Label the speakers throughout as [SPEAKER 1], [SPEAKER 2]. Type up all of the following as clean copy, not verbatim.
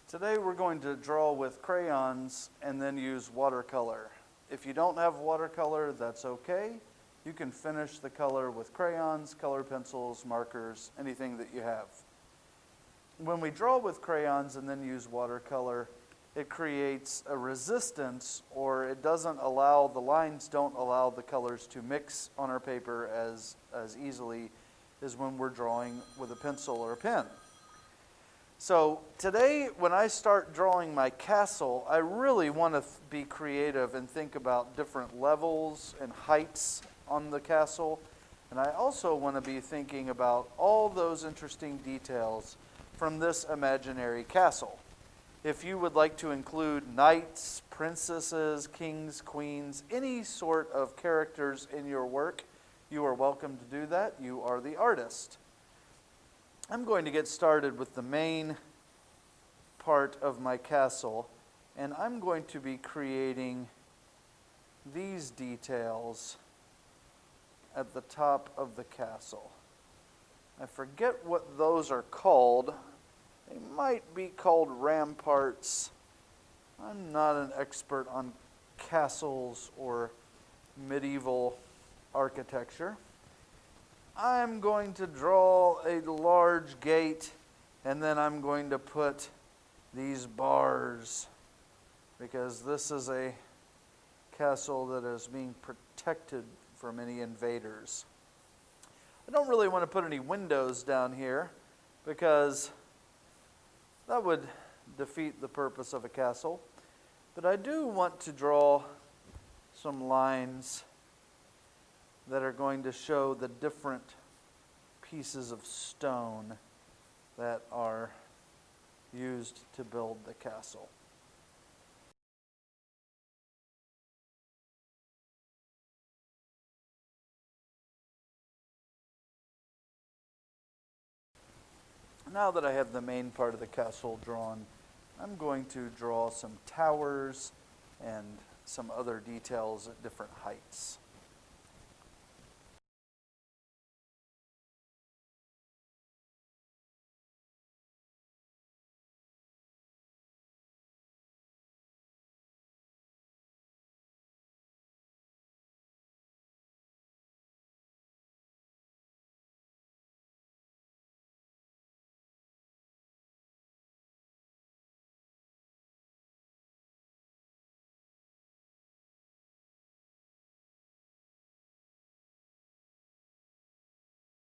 [SPEAKER 1] Today we're going to draw with crayons and then use watercolor. If you don't have watercolor, that's okay. You can finish the color with crayons, color pencils, markers, anything that you have. When we draw with crayons and then use watercolor, it creates a resistance, or it doesn't allow, the lines don't allow the colors to mix on our paper as easily as when we're drawing with a pencil or a pen. So today, when I start drawing my castle, I really want to be creative and think about different levels and heights on the castle. And I also want to be thinking about all those interesting details from this imaginary castle. If you would like to include knights, princesses, kings, queens, any sort of characters in your work, you are welcome to do that. You are the artist. I'm going to get started with the main part of my castle, and I'm going to be creating these details at the top of the castle. I forget what those are called. They might be called ramparts. I'm not an expert on castles or medieval architecture. I'm going to draw a large gate, and then I'm going to put these bars, because this is a castle that is being protected from any invaders. I don't really want to put any windows down here, because that would defeat the purpose of a castle. But I do want to draw some lines that are going to show the different pieces of stone that are used to build the castle. Now that I have the main part of the castle drawn, I'm going to draw some towers and some other details at different heights.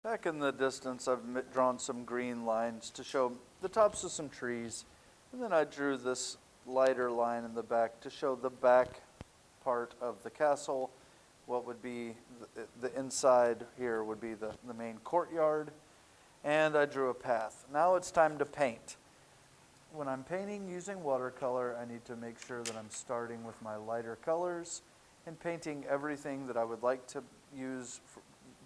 [SPEAKER 1] Back in the distance, I've drawn some green lines to show the tops of some trees, and then I drew this lighter line in the back to show the back part of the castle. What would be the inside here would be the main courtyard, and I drew a path. Now it's time to paint. When I'm painting using watercolor, I need to make sure that I'm starting with my lighter colors and painting everything that I would like to use,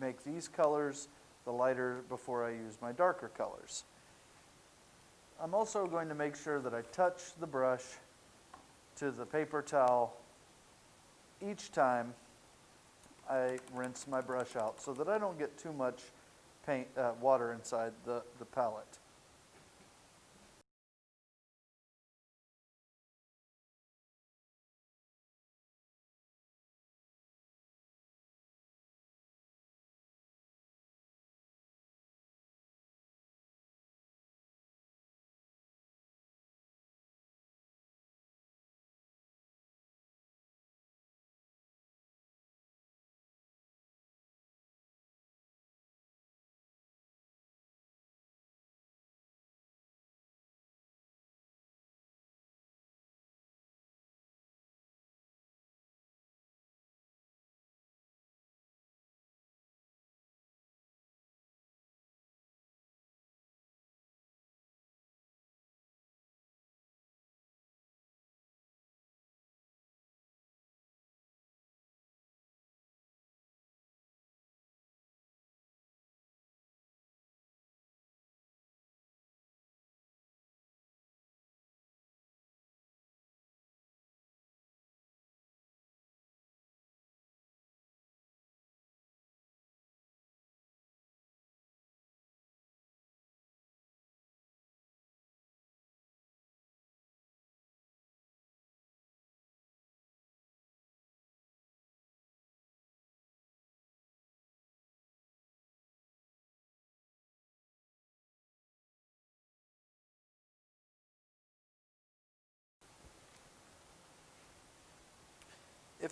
[SPEAKER 1] make these colors the lighter before I use my darker colors. I'm also going to make sure that I touch the brush to the paper towel each time I rinse my brush out, so that I don't get too much water inside the palette.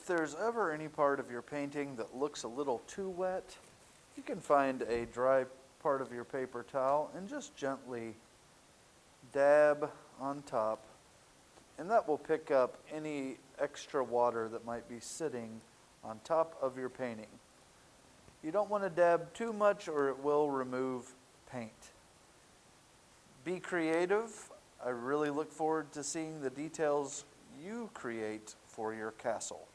[SPEAKER 1] If there's ever any part of your painting that looks a little too wet, you can find a dry part of your paper towel and just gently dab on top, and that will pick up any extra water that might be sitting on top of your painting. You don't want to dab too much or it will remove paint. Be creative. I really look forward to seeing the details you create for your castle.